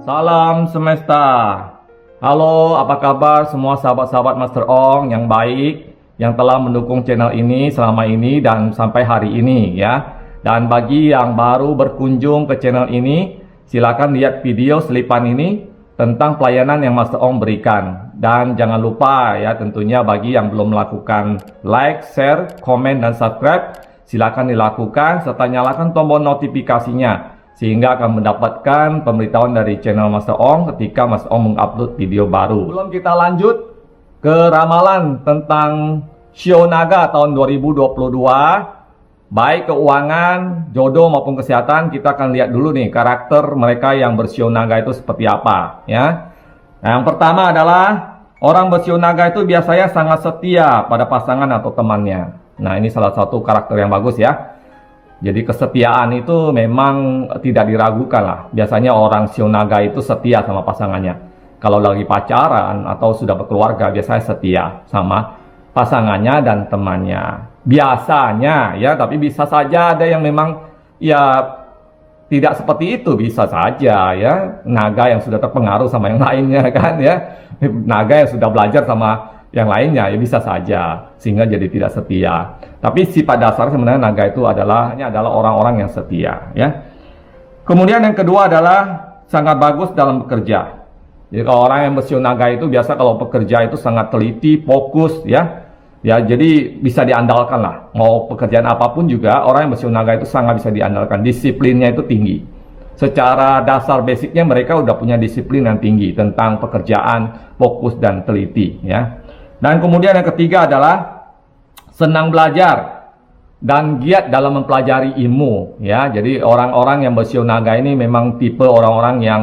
Salam semesta. Halo, apa kabar semua sahabat-sahabat Master Ong yang baik yang telah mendukung channel ini selama ini dan sampai hari ini ya. Dan bagi yang baru berkunjung ke channel ini, silakan lihat video selipan ini tentang pelayanan yang Master Ong berikan. Dan jangan lupa ya, tentunya bagi yang belum melakukan like, share, komen, dan subscribe, silakan dilakukan serta nyalakan tombol notifikasinya sehingga akan mendapatkan pemberitahuan dari channel Master Ong ketika Master Ong mengupload video baru. Sebelum kita lanjut ke ramalan tentang Shio Naga tahun 2022, baik keuangan, jodoh maupun kesehatan, kita akan lihat dulu nih karakter mereka yang bershio naga itu seperti apa ya. Nah, yang pertama adalah orang bershio naga itu biasanya sangat setia pada pasangan atau temannya. Nah, ini salah satu karakter yang bagus ya. Jadi kesetiaan itu memang tidak diragukan lah. Biasanya orang shio naga itu setia sama pasangannya. Kalau lagi pacaran atau sudah berkeluarga, biasanya setia sama pasangannya dan temannya. Biasanya ya, tapi bisa saja ada yang memang ya tidak seperti itu, bisa saja ya. Naga yang sudah terpengaruh sama yang lainnya kan ya. Naga yang sudah belajar sama yang lainnya ya, bisa saja sehingga jadi tidak setia. Tapi sifat dasar sebenarnya naga itu adalah orang-orang yang setia ya. Kemudian yang kedua adalah sangat bagus dalam bekerja. Jadi kalau orang yang bershio naga itu biasa kalau bekerja itu sangat teliti, fokus ya. Ya, jadi bisa diandalkan lah. Mau pekerjaan apapun juga orang yang bershio naga itu sangat bisa diandalkan. Disiplinnya itu tinggi. Secara dasar basicnya mereka udah punya disiplin yang tinggi tentang pekerjaan, fokus dan teliti ya. Dan kemudian yang ketiga adalah senang belajar dan giat dalam mempelajari ilmu ya. Jadi orang-orang yang bershio naga ini memang tipe orang-orang yang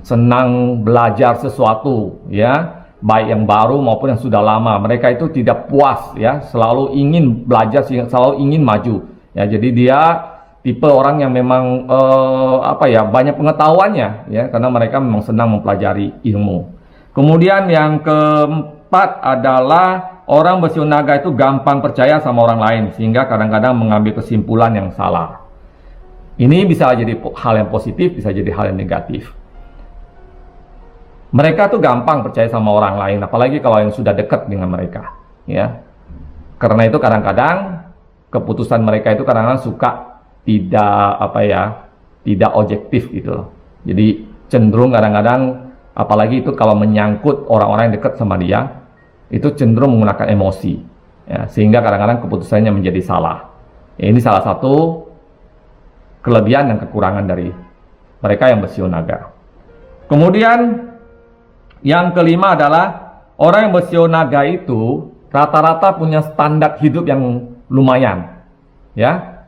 senang belajar sesuatu ya, baik yang baru maupun yang sudah lama. Mereka itu tidak puas ya, selalu ingin belajar, selalu ingin maju ya. Jadi dia tipe orang yang memang banyak pengetahuannya ya, karena mereka memang senang mempelajari ilmu. Kemudian yang keempat adalah orang bershio naga itu gampang percaya sama orang lain sehingga kadang-kadang mengambil kesimpulan yang salah. Ini bisa jadi hal yang positif, bisa jadi hal yang negatif. Mereka tuh gampang percaya sama orang lain, apalagi kalau yang sudah dekat dengan mereka ya. Karena itu kadang-kadang keputusan mereka itu kadang-kadang suka tidak objektif gitu loh. Jadi cenderung kadang-kadang, apalagi itu kalau menyangkut orang-orang yang dekat sama dia, itu cenderung menggunakan emosi ya, sehingga kadang-kadang keputusannya menjadi salah ya. Ini salah satu kelebihan dan kekurangan dari mereka yang bershio naga. Kemudian yang kelima adalah orang yang bershio naga itu rata-rata punya standar hidup yang lumayan ya.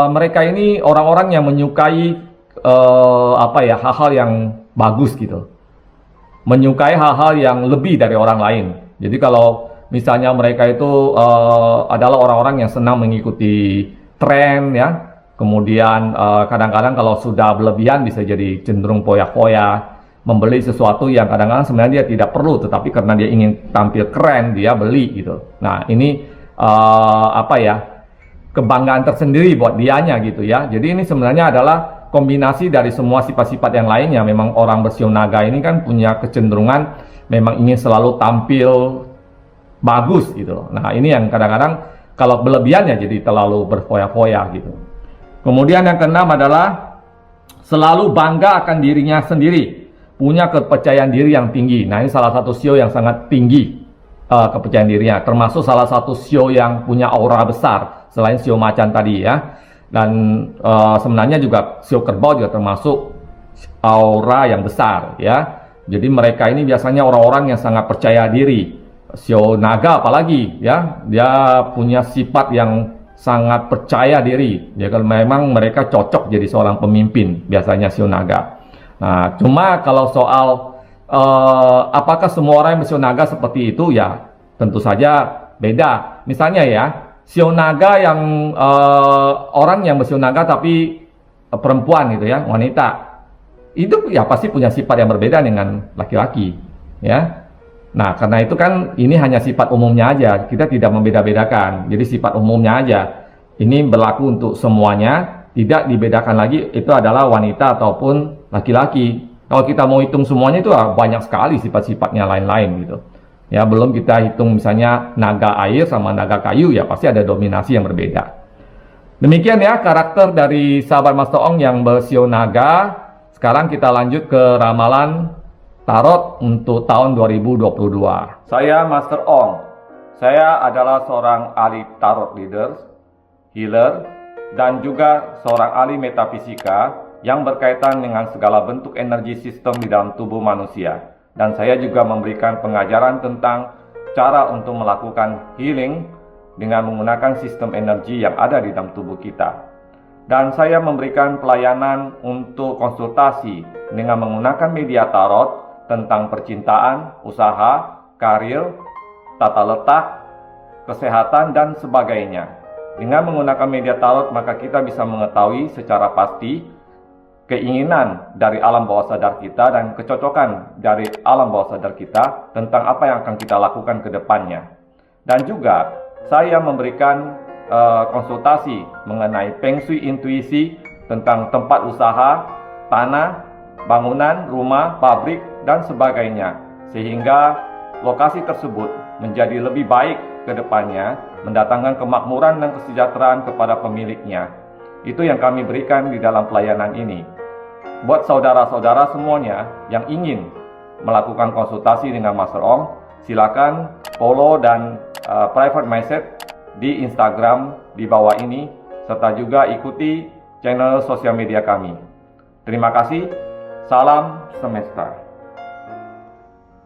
Mereka ini orang-orang yang menyukai hal-hal yang bagus gitu, menyukai hal-hal yang lebih dari orang lain. Jadi kalau misalnya mereka itu adalah orang-orang yang senang mengikuti tren ya, kemudian kadang-kadang kalau sudah berlebihan bisa jadi cenderung foya-foya, membeli sesuatu yang kadang-kadang sebenarnya dia tidak perlu, tetapi karena dia ingin tampil keren dia beli gitu. Nah ini kebanggaan tersendiri buat dianya gitu ya. Jadi ini sebenarnya adalah kombinasi dari semua sifat-sifat yang lainnya. Memang orang bershio naga ini kan punya kecenderungan memang ingin selalu tampil bagus gitu. Nah ini yang kadang-kadang kalau berlebihannya jadi terlalu berfoya-foya gitu. Kemudian yang keenam adalah selalu bangga akan dirinya sendiri, punya kepercayaan diri yang tinggi. Nah ini salah satu shio yang sangat tinggi kepercayaan dirinya, termasuk salah satu shio yang punya aura besar selain shio macan tadi ya. Dan sebenarnya juga shio kerbau juga termasuk aura yang besar ya. Jadi mereka ini biasanya orang-orang yang sangat percaya diri. Shio naga apalagi ya, dia punya sifat yang sangat percaya diri ya. Kalau memang mereka cocok jadi seorang pemimpin biasanya shio naga. Nah cuma kalau soal apakah semua orang yang bershio naga seperti itu ya, tentu saja beda. Misalnya ya, shio naga yang orang yang bershio naga tapi perempuan gitu ya, wanita, itu ya pasti punya sifat yang berbeda dengan laki-laki ya. Nah karena itu kan ini hanya sifat umumnya aja, kita tidak membeda-bedakan. Jadi sifat umumnya aja, ini berlaku untuk semuanya, Tidak dibedakan lagi itu adalah wanita ataupun laki-laki. Kalau kita mau hitung semuanya itu banyak sekali sifat-sifatnya lain-lain gitu. Ya, belum kita hitung misalnya naga air sama naga kayu, ya pasti ada dominasi yang berbeda. Demikian ya karakter dari sahabat Master Ong yang bersio naga. Sekarang kita lanjut ke ramalan tarot untuk tahun 2022. Saya Master Ong. Saya adalah seorang ahli tarot leader, healer, dan juga seorang ahli metafisika yang berkaitan dengan segala bentuk energi sistem di dalam tubuh manusia. Dan saya juga memberikan pengajaran tentang cara untuk melakukan healing dengan menggunakan sistem energi yang ada di dalam tubuh kita. Dan saya memberikan pelayanan untuk konsultasi dengan menggunakan media tarot tentang percintaan, usaha, karir, tata letak, kesehatan, dan sebagainya. Dengan menggunakan media tarot, maka kita bisa mengetahui secara pasti keinginan dari alam bawah sadar kita dan kecocokan dari alam bawah sadar kita tentang apa yang akan kita lakukan ke depannya. Dan juga saya memberikan konsultasi mengenai Feng Shui intuisi tentang tempat usaha, tanah, bangunan, rumah, pabrik, dan sebagainya, sehingga lokasi tersebut menjadi lebih baik ke depannya, mendatangkan kemakmuran dan kesejahteraan kepada pemiliknya. Itu yang kami berikan di dalam pelayanan ini. Buat saudara-saudara semuanya yang ingin melakukan konsultasi dengan Master Ong, silakan follow dan private message di Instagram di bawah ini, serta juga ikuti channel sosial media kami. Terima kasih. Salam semesta.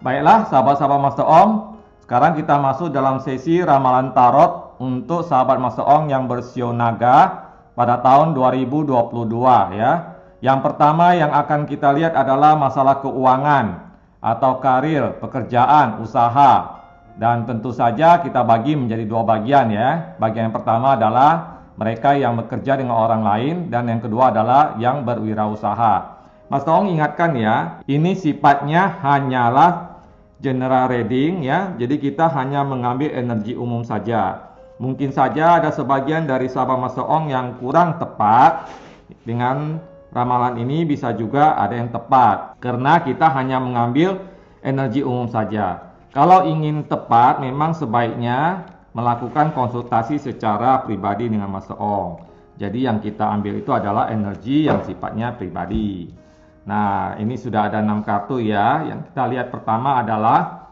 Baiklah sahabat-sahabat Master Ong, sekarang kita masuk dalam sesi ramalan tarot untuk sahabat Master Ong yang bersio naga pada tahun 2022 ya. Yang pertama yang akan kita lihat adalah masalah keuangan atau karir, pekerjaan, usaha. Dan tentu saja kita bagi menjadi dua bagian ya. Bagian yang pertama adalah mereka yang bekerja dengan orang lain, dan yang kedua adalah yang berwirausaha. Mas Tong ingatkan ya, ini sifatnya hanyalah general reading ya. Jadi kita hanya mengambil energi umum saja. Mungkin saja ada sebagian dari sahabat Mas Tong yang kurang tepat dengan ramalan ini, bisa juga ada yang tepat karena kita hanya mengambil energi umum saja. Kalau ingin tepat, memang sebaiknya melakukan konsultasi secara pribadi dengan Master Ong. Jadi yang kita ambil itu adalah energi yang sifatnya pribadi. Nah, ini sudah ada 6 kartu ya. Yang kita lihat pertama adalah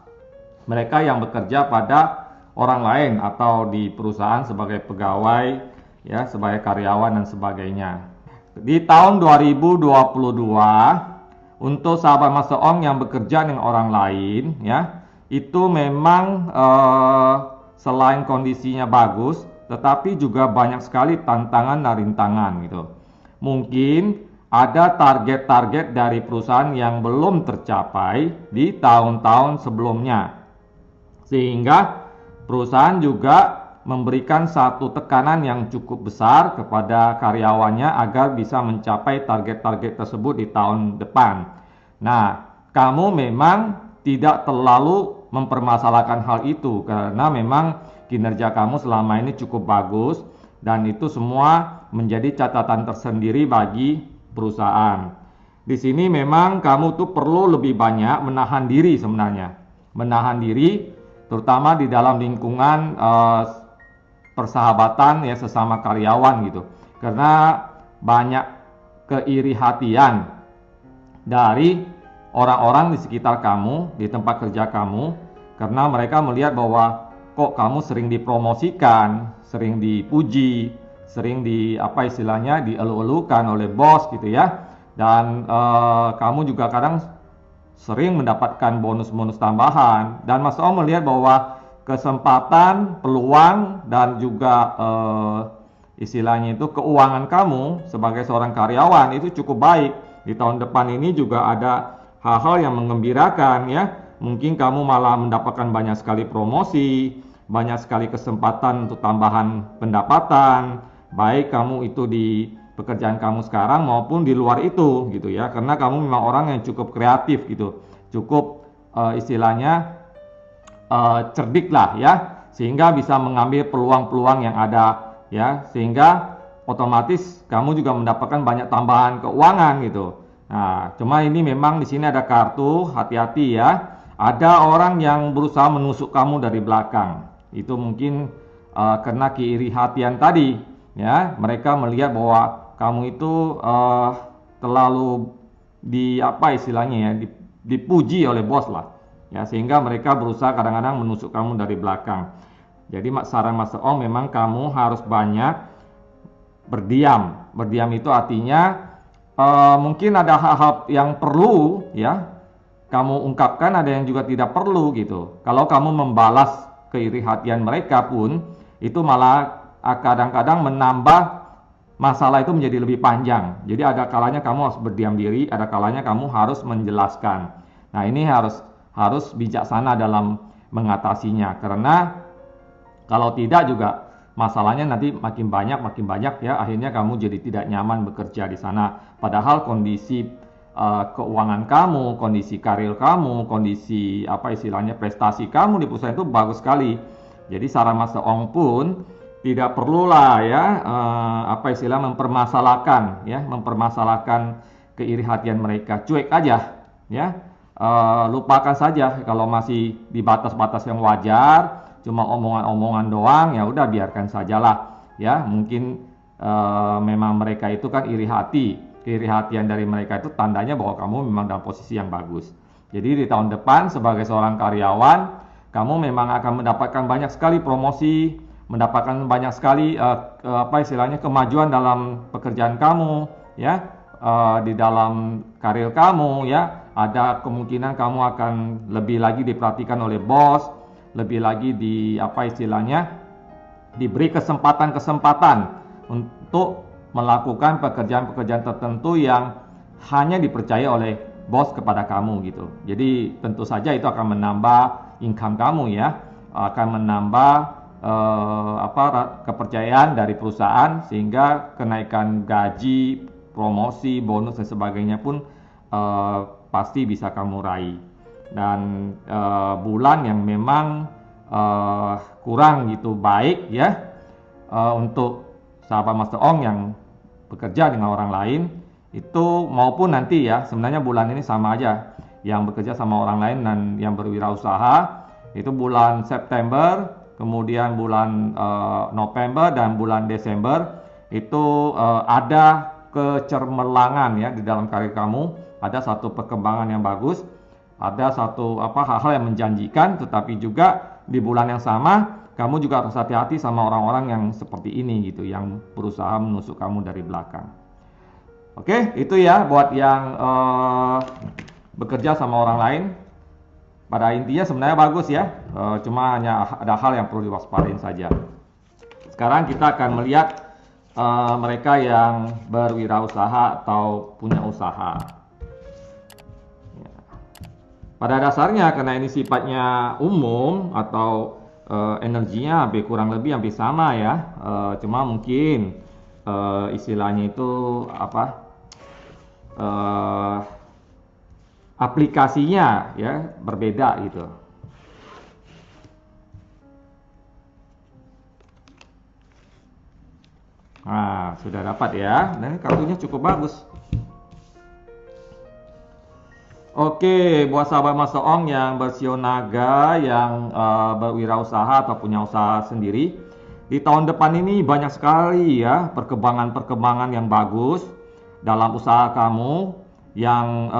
mereka yang bekerja pada orang lain atau di perusahaan sebagai pegawai ya, sebagai karyawan dan sebagainya. Di tahun 2022 untuk sahabat Master Ong yang bekerja dengan orang lain ya, itu memang selain kondisinya bagus, tetapi juga banyak sekali tantangan dan rintangan gitu. Mungkin ada target-target dari perusahaan yang belum tercapai di tahun-tahun sebelumnya, sehingga perusahaan juga memberikan satu tekanan yang cukup besar kepada karyawannya agar bisa mencapai target-target tersebut di tahun depan. Nah, kamu memang tidak terlalu mempermasalahkan hal itu karena memang kinerja kamu selama ini cukup bagus, dan itu semua menjadi catatan tersendiri bagi perusahaan. Di sini memang kamu tuh perlu lebih banyak menahan diri sebenarnya. Menahan diri terutama di dalam lingkungan persahabatan ya, sesama karyawan gitu. Karena banyak keiri hatian dari orang-orang di sekitar kamu, di tempat kerja kamu, karena mereka melihat bahwa kok kamu sering dipromosikan, sering dipuji, sering dielu-elukan oleh bos gitu ya. Dan kamu juga kadang sering mendapatkan bonus-bonus tambahan, dan Mas Om melihat bahwa kesempatan, peluang, dan juga istilahnya itu keuangan kamu sebagai seorang karyawan itu cukup baik. Di tahun depan ini juga ada hal-hal yang menggembirakan ya. Mungkin kamu malah mendapatkan banyak sekali promosi, banyak sekali kesempatan untuk tambahan pendapatan, baik kamu itu di pekerjaan kamu sekarang maupun di luar itu gitu ya. Karena kamu memang orang yang cukup kreatif gitu, cukup istilahnya cerdik lah ya, sehingga bisa mengambil peluang-peluang yang ada ya, sehingga otomatis kamu juga mendapatkan banyak tambahan keuangan gitu. Nah, cuma ini memang di sini ada kartu, hati-hati ya. Ada orang yang berusaha menusuk kamu dari belakang. Itu mungkin karena keiri hatian tadi, ya. Mereka melihat bahwa kamu itu terlalu apa istilahnya ya, dipuji oleh bos lah. Ya, sehingga mereka berusaha kadang-kadang menusuk kamu dari belakang. Jadi saran Master Ong memang kamu harus banyak berdiam. Berdiam itu artinya mungkin ada hal-hal yang perlu ya kamu ungkapkan, ada yang juga tidak perlu gitu. Kalau kamu membalas keiri hatian mereka pun, itu malah kadang-kadang menambah masalah itu menjadi lebih panjang. Jadi ada kalanya kamu harus berdiam diri, ada kalanya kamu harus menjelaskan. Nah, ini harus bijaksana dalam mengatasinya, karena kalau tidak juga masalahnya nanti makin banyak ya, akhirnya kamu jadi tidak nyaman bekerja di sana. Padahal kondisi keuangan kamu, kondisi karir kamu, kondisi apa istilahnya prestasi kamu di perusahaan itu bagus sekali. Jadi saran Master Ong pun tidak perlulah ya apa istilah mempermasalahkan keiri hatian mereka. Cuek aja ya. Lupakan saja kalau masih di batas-batas yang wajar, cuma omongan-omongan doang, ya udah biarkan sajalah ya. Mungkin memang mereka itu kan iri hatian dari mereka itu tandanya bahwa kamu memang dalam posisi yang bagus. Jadi di tahun depan sebagai seorang karyawan, kamu memang akan mendapatkan banyak sekali promosi, mendapatkan banyak sekali apa istilahnya kemajuan dalam pekerjaan kamu ya, di dalam karir kamu ya. Ada kemungkinan kamu akan lebih lagi diperhatikan oleh bos, lebih lagi diberi kesempatan untuk melakukan pekerjaan-pekerjaan tertentu yang hanya dipercaya oleh bos kepada kamu gitu. Jadi tentu saja itu akan menambah income kamu ya, akan menambah kepercayaan dari perusahaan, sehingga kenaikan gaji, promosi, bonus dan sebagainya pun pasti bisa kamu raih. Dan bulan yang memang kurang gitu baik ya untuk sahabat Master Ong yang bekerja dengan orang lain itu, maupun nanti ya, sebenarnya bulan ini sama aja, yang bekerja sama orang lain dan yang berwirausaha itu bulan September, kemudian bulan November dan bulan Desember itu ada kecermelangan ya di dalam karir kamu, ada satu perkembangan yang bagus, ada satu hal-hal yang menjanjikan, tetapi juga di bulan yang sama kamu juga harus hati-hati sama orang-orang yang seperti ini gitu, yang berusaha menusuk kamu dari belakang. Oke, itu ya buat yang bekerja sama orang lain. Pada intinya sebenarnya bagus ya, cuma hanya ada hal yang perlu diwaspadain saja. Sekarang kita akan melihat mereka yang berwirausaha atau punya usaha. Ya. Pada dasarnya karena ini sifatnya umum atau energinya hampir kurang lebih hampir sama ya, cuma mungkin istilahnya itu aplikasinya ya berbeda gitu. Nah, sudah dapat ya, dan kartunya cukup bagus. Oke, buat sahabat Master Ong yang bersio naga, yang berwirausaha atau punya usaha sendiri, di tahun depan ini banyak sekali ya perkembangan-perkembangan yang bagus dalam usaha kamu, yang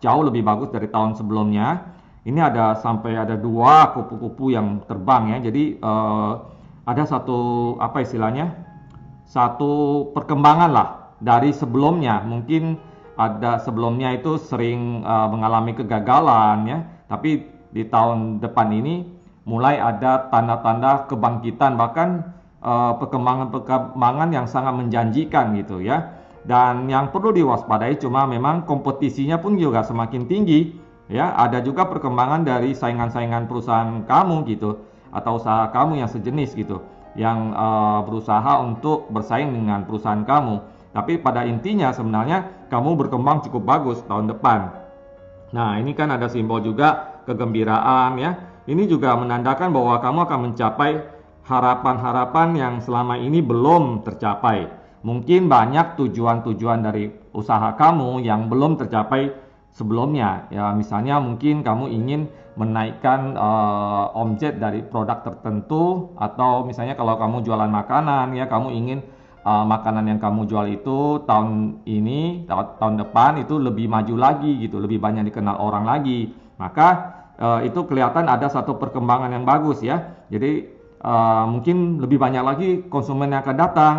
jauh lebih bagus dari tahun sebelumnya. Ini sampai ada 2 kupu-kupu yang terbang ya. Jadi ada satu satu perkembangan lah dari sebelumnya. Mungkin ada sebelumnya itu sering mengalami kegagalan ya, tapi di tahun depan ini mulai ada tanda-tanda kebangkitan, bahkan perkembangan yang sangat menjanjikan gitu ya. Dan yang perlu diwaspadai cuma memang kompetisinya pun juga semakin tinggi ya. Ada juga perkembangan dari saingan-saingan perusahaan kamu gitu, atau usaha kamu yang sejenis gitu, yang berusaha untuk bersaing dengan perusahaan kamu. Tapi pada intinya sebenarnya kamu berkembang cukup bagus tahun depan. Nah, ini kan ada simbol juga kegembiraan ya. Ini juga menandakan bahwa kamu akan mencapai harapan-harapan yang selama ini belum tercapai. Mungkin banyak tujuan-tujuan dari usaha kamu yang belum tercapai sebelumnya. Ya, misalnya mungkin kamu ingin menaikkan omset dari produk tertentu, atau misalnya kalau kamu jualan makanan ya, kamu ingin makanan yang kamu jual itu tahun ini, tahun depan itu lebih maju lagi gitu, lebih banyak dikenal orang lagi. Maka itu kelihatan ada satu perkembangan yang bagus ya. Jadi mungkin lebih banyak lagi konsumen yang akan datang,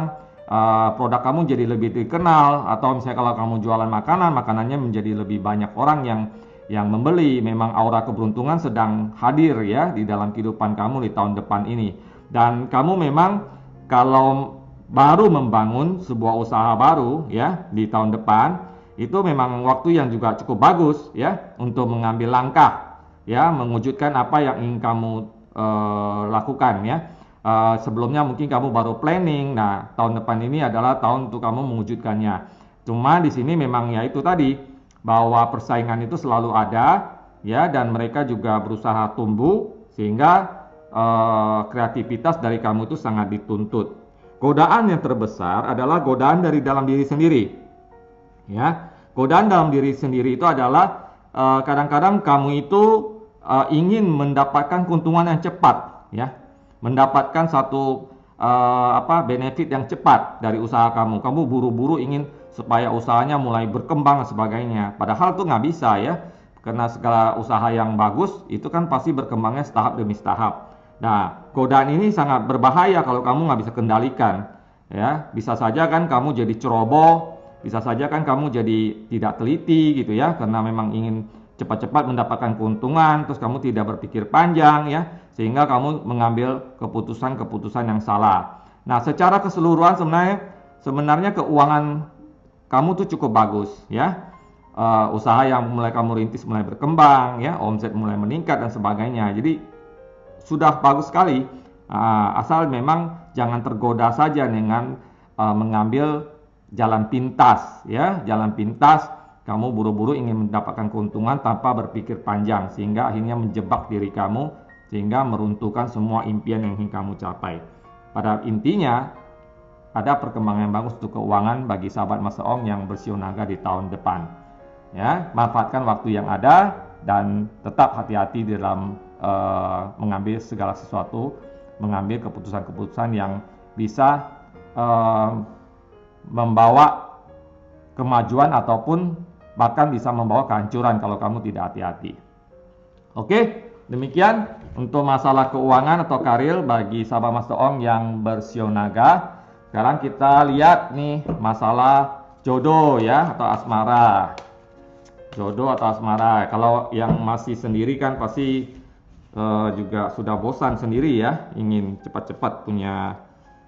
produk kamu jadi lebih dikenal, atau misalnya kalau kamu jualan makanan, makanannya menjadi lebih banyak orang yang membeli. Memang aura keberuntungan sedang hadir ya di dalam kehidupan kamu di tahun depan ini. Dan kamu memang kalau baru membangun sebuah usaha baru ya di tahun depan, itu memang waktu yang juga cukup bagus ya untuk mengambil langkah ya, mewujudkan apa yang ingin kamu lakukan ya. Sebelumnya mungkin kamu baru planning. Nah, tahun depan ini adalah tahun untuk kamu mewujudkannya. Cuma di sini memang ya itu tadi, bahwa persaingan itu selalu ada ya, dan mereka juga berusaha tumbuh sehingga kreativitas dari kamu itu sangat dituntut. Godaan yang terbesar adalah godaan dari dalam diri sendiri. Ya, godaan dalam diri sendiri itu adalah kadang-kadang kamu itu ingin mendapatkan keuntungan yang cepat, ya, mendapatkan satu benefit yang cepat dari usaha kamu. Kamu buru-buru ingin supaya usahanya mulai berkembang dan sebagainya. Padahal tuh nggak bisa ya, karena segala usaha yang bagus itu kan pasti berkembangnya setahap demi setahap. Nah, godaan ini sangat berbahaya kalau kamu nggak bisa kendalikan. Ya, bisa saja kan kamu jadi ceroboh, bisa saja kan kamu jadi tidak teliti gitu ya, karena memang ingin cepat-cepat mendapatkan keuntungan, terus kamu tidak berpikir panjang ya, sehingga kamu mengambil keputusan-keputusan yang salah. Nah, secara keseluruhan sebenarnya keuangan kamu tuh cukup bagus ya. Usaha yang mulai kamu rintis mulai berkembang ya, omset mulai meningkat dan sebagainya. Jadi sudah bagus sekali, asal memang jangan tergoda saja dengan mengambil jalan pintas ya, jalan pintas. Kamu buru-buru ingin mendapatkan keuntungan tanpa berpikir panjang, sehingga akhirnya menjebak diri kamu, sehingga meruntuhkan semua impian yang ingin kamu capai. Pada intinya ada perkembangan yang bagus untuk keuangan bagi sahabat Master Ong yang bersiunaga di tahun depan ya. Manfaatkan waktu yang ada dan tetap hati-hati dalam mengambil segala sesuatu, mengambil keputusan-keputusan yang bisa membawa kemajuan ataupun bahkan bisa membawa kehancuran kalau kamu tidak hati-hati. Oke, demikian untuk masalah keuangan atau karir bagi sahabat Master Ong yang bersiunaga. Sekarang kita lihat nih masalah jodoh ya, atau asmara. Jodoh atau asmara. Kalau yang masih sendiri kan pasti juga sudah bosan sendiri ya, ingin cepat-cepat punya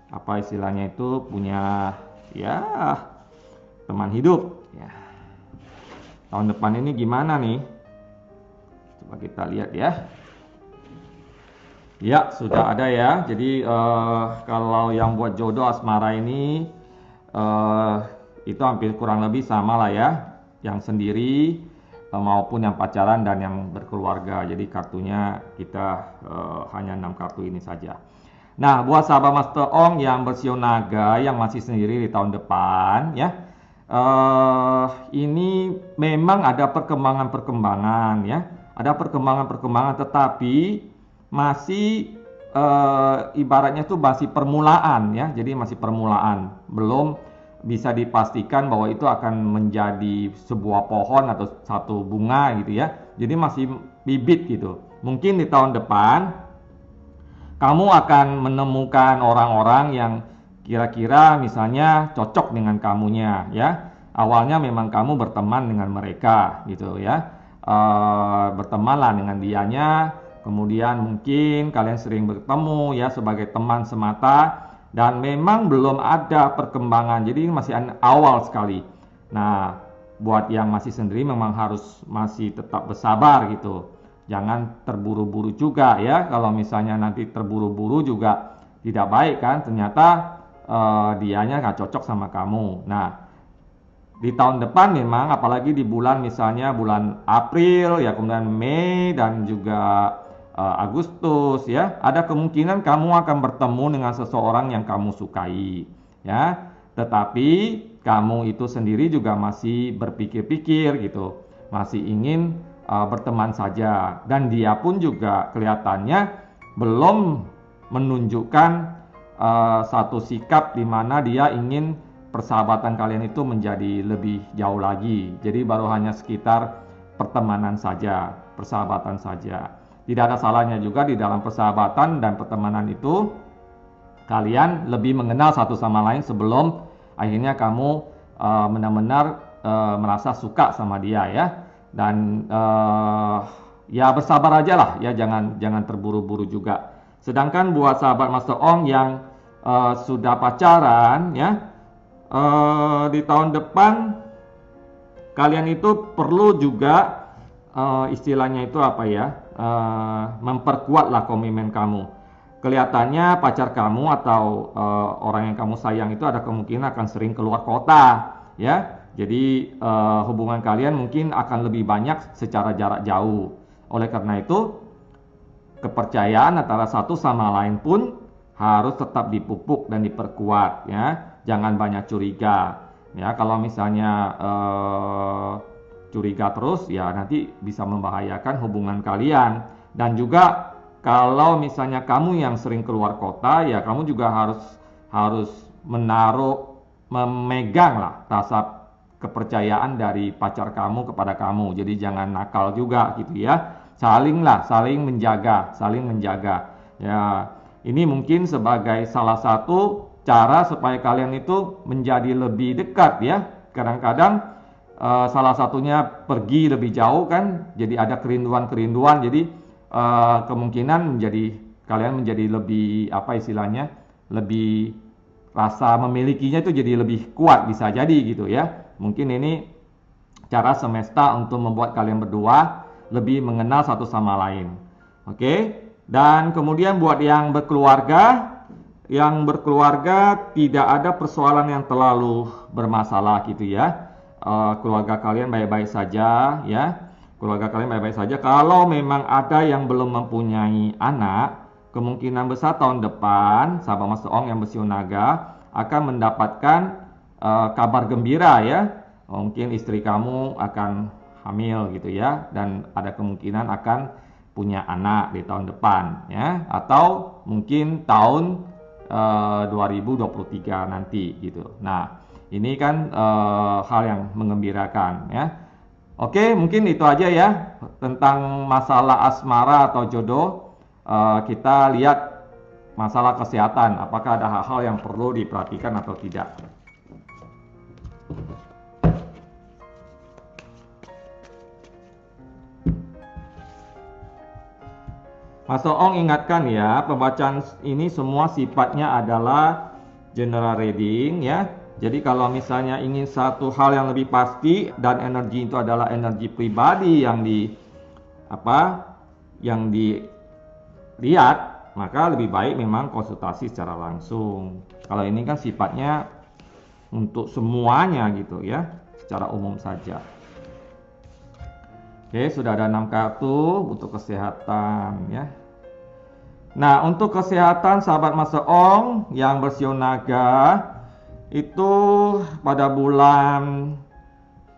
apa istilahnya itu, punya ya teman hidup ya. Tahun depan ini gimana nih? Coba kita lihat ya. Ya, sudah ada ya. Jadi kalau yang buat jodoh asmara ini itu hampir kurang lebih sama lah ya, yang sendiri maupun yang pacaran dan yang berkeluarga. Jadi kartunya kita hanya 6 kartu ini saja. Nah, buat sahabat Master Ong yang bersiunaga yang masih sendiri di tahun depan ya, ini memang ada perkembangan-perkembangan ya, ada perkembangan-perkembangan, tetapi masih ibaratnya itu masih permulaan ya. Jadi masih permulaan, belum bisa dipastikan bahwa itu akan menjadi sebuah pohon atau satu bunga gitu ya. Jadi masih bibit gitu. Mungkin di tahun depan kamu akan menemukan orang-orang yang kira-kira misalnya cocok dengan kamunya ya. Awalnya memang kamu berteman dengan mereka gitu ya, bertemanlah dengan dianya, kemudian mungkin kalian sering bertemu ya sebagai teman semata, dan memang belum ada perkembangan, jadi masih awal sekali. Nah, buat yang masih sendiri memang harus masih tetap bersabar gitu, jangan terburu-buru juga ya. Kalau misalnya nanti terburu-buru juga tidak baik kan, ternyata dianya nggak cocok sama kamu. Nah, di tahun depan memang apalagi di bulan misalnya bulan April ya, kemudian Mei dan juga Agustus ya, ada kemungkinan kamu akan bertemu dengan seseorang yang kamu sukai ya. Tetapi kamu itu sendiri juga masih berpikir-pikir gitu, masih ingin berteman saja, dan dia pun juga kelihatannya belum menunjukkan satu sikap di mana dia ingin persahabatan kalian itu menjadi lebih jauh lagi. Jadi baru hanya sekitar pertemanan saja, persahabatan saja. Tidak ada salahnya juga di dalam persahabatan dan pertemanan itu kalian lebih mengenal satu sama lain sebelum akhirnya kamu benar-benar merasa suka sama dia ya. Dan ya bersabar aja lah ya, jangan terburu-buru juga. Sedangkan buat sahabat Master Ong yang sudah pacaran ya, di tahun depan kalian itu perlu juga istilahnya itu apa ya, memperkuatlah komitmen kamu. Kelihatannya pacar kamu atau orang yang kamu sayang itu ada kemungkinan akan sering keluar kota ya. Jadi hubungan kalian mungkin akan lebih banyak secara jarak jauh. Oleh karena itu kepercayaan antara satu sama lain pun harus tetap dipupuk dan diperkuat ya. Jangan banyak curiga ya. Kalau misalnya curiga terus ya nanti bisa membahayakan hubungan kalian. Dan juga kalau misalnya kamu yang sering keluar kota ya, kamu juga harus memegang lah rasa kepercayaan dari pacar kamu kepada kamu. Jadi jangan nakal juga gitu ya. Saling menjaga ya. Ini mungkin sebagai salah satu cara supaya kalian itu menjadi lebih dekat ya. Kadang-kadang salah satunya pergi lebih jauh kan, jadi ada kerinduan, jadi kemungkinan kalian menjadi lebih apa istilahnya, lebih rasa memilikinya itu jadi lebih kuat, bisa jadi gitu ya. Mungkin ini cara semesta untuk membuat kalian berdua lebih mengenal satu sama lain. Oke? Dan kemudian buat yang berkeluarga tidak ada persoalan yang terlalu bermasalah gitu ya. Keluarga kalian baik-baik saja ya. Keluarga kalian baik-baik saja. Kalau memang ada yang belum mempunyai anak, kemungkinan besar tahun depan sahabat Master Ong yang bersiul naga akan mendapatkan kabar gembira ya. Mungkin istri kamu akan hamil gitu ya, dan ada kemungkinan akan punya anak di tahun depan ya, atau mungkin tahun 2023 nanti gitu. Nah, ini kan hal yang mengembirakan ya. Oke, mungkin itu aja ya tentang masalah asmara atau jodoh. Kita lihat masalah kesehatan, apakah ada hal-hal yang perlu diperhatikan atau tidak. Master Ong ingatkan ya, pembacaan ini semua sifatnya adalah general reading ya. Jadi kalau misalnya ingin satu hal yang lebih pasti dan energi itu adalah energi pribadi yang dilihat, maka lebih baik memang konsultasi secara langsung. Kalau ini kan sifatnya untuk semuanya gitu ya, secara umum saja. Oke, sudah ada 6 kartu untuk kesehatan ya. Nah, untuk kesehatan sahabat Master Ong yang bersiul naga itu pada bulan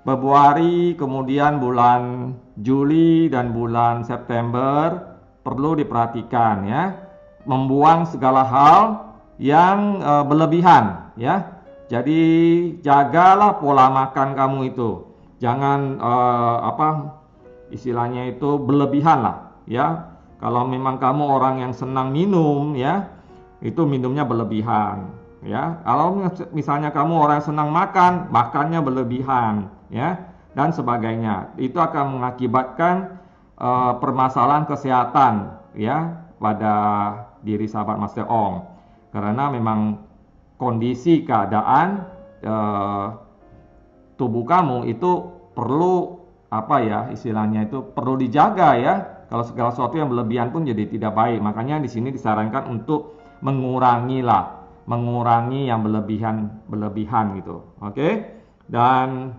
Februari, kemudian bulan Juli dan bulan September perlu diperhatikan ya. Membuang segala hal yang berlebihan ya. Jadi jagalah pola makan kamu itu. Jangan istilahnya itu berlebihan lah ya. Kalau memang kamu orang yang senang minum ya, itu minumnya berlebihan ya. Kalau misalnya kamu orang yang senang makan, makannya berlebihan ya, dan sebagainya. Itu akan mengakibatkan permasalahan kesehatan ya pada diri sahabat Master Ong. Karena memang kondisi keadaan tubuh kamu itu perlu istilahnya itu perlu dijaga ya. Kalau segala sesuatu yang berlebihan pun jadi tidak baik. Makanya di sini disarankan untuk mengurangi yang berlebihan gitu. Oke? Dan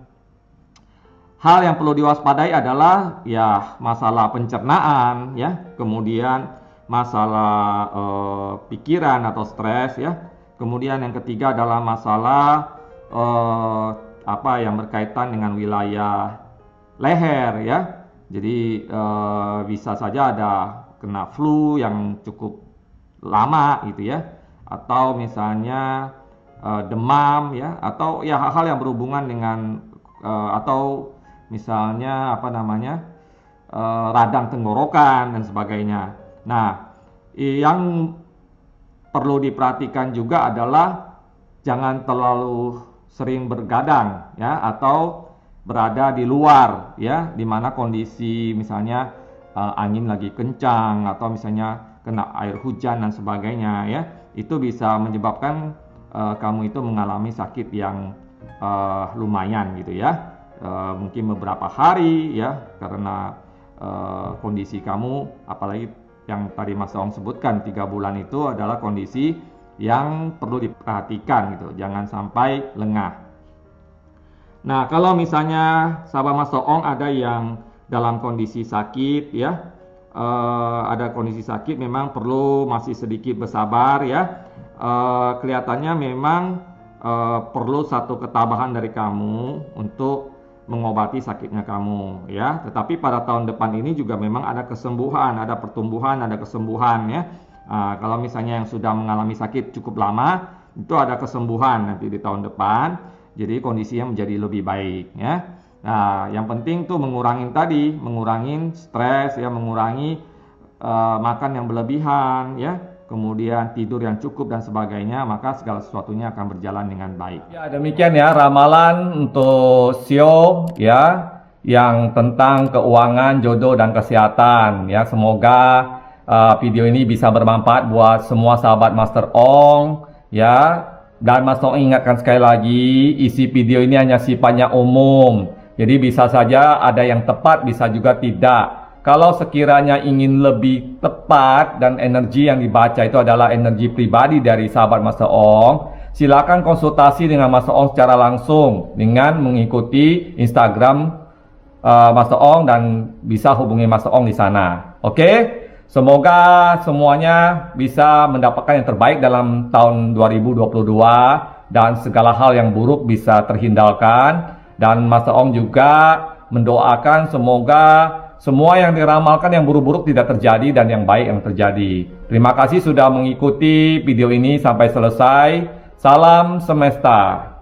hal yang perlu diwaspadai adalah ya masalah pencernaan ya, kemudian masalah pikiran atau stres ya. Kemudian yang ketiga adalah masalah yang berkaitan dengan wilayah leher ya. Jadi bisa saja ada kena flu yang cukup lama gitu ya, atau misalnya demam ya, atau ya hal-hal yang berhubungan dengan atau misalnya radang tenggorokan dan sebagainya. Nah, yang perlu diperhatikan juga adalah jangan terlalu sering bergadang ya, atau berada di luar ya, di mana kondisi misalnya angin lagi kencang atau misalnya kena air hujan dan sebagainya ya, itu bisa menyebabkan kamu itu mengalami sakit yang lumayan gitu ya, mungkin beberapa hari ya, karena kondisi kamu, apalagi yang tadi Mas Ong sebutkan 3 bulan itu adalah kondisi yang perlu diperhatikan gitu, jangan sampai lengah. Nah, kalau misalnya sahabat Mas Ong ada yang dalam kondisi sakit ya, ada kondisi sakit, memang perlu masih sedikit bersabar ya. Kelihatannya memang perlu satu ketabahan dari kamu untuk mengobati sakitnya kamu ya. Tetapi pada tahun depan ini juga memang ada kesembuhan, ada pertumbuhan, ada kesembuhan ya. Kalau misalnya yang sudah mengalami sakit cukup lama, itu ada kesembuhan nanti di tahun depan. Jadi kondisinya menjadi lebih baik ya. Nah, yang penting tuh mengurangi stres ya, mengurangi makan yang berlebihan ya, kemudian tidur yang cukup dan sebagainya, maka segala sesuatunya akan berjalan dengan baik. Ya, demikian ya ramalan untuk Sio ya, yang tentang keuangan, jodoh dan kesehatan ya. Semoga video ini bisa bermanfaat buat semua sahabat Master Ong ya. Dan Mas Ong ingatkan sekali lagi, isi video ini hanya sifatnya umum. Jadi bisa saja ada yang tepat, bisa juga tidak. Kalau sekiranya ingin lebih tepat dan energi yang dibaca itu adalah energi pribadi dari sahabat Master Ong, silakan konsultasi dengan Master Ong secara langsung dengan mengikuti Instagram Master Ong dan bisa hubungi Master Ong di sana. Oke? Semoga semuanya bisa mendapatkan yang terbaik dalam tahun 2022 dan segala hal yang buruk bisa terhindarkan. Dan Master Ong juga mendoakan semoga semua yang diramalkan yang buruk-buruk tidak terjadi dan yang baik yang terjadi. Terima kasih sudah mengikuti video ini sampai selesai. Salam semesta.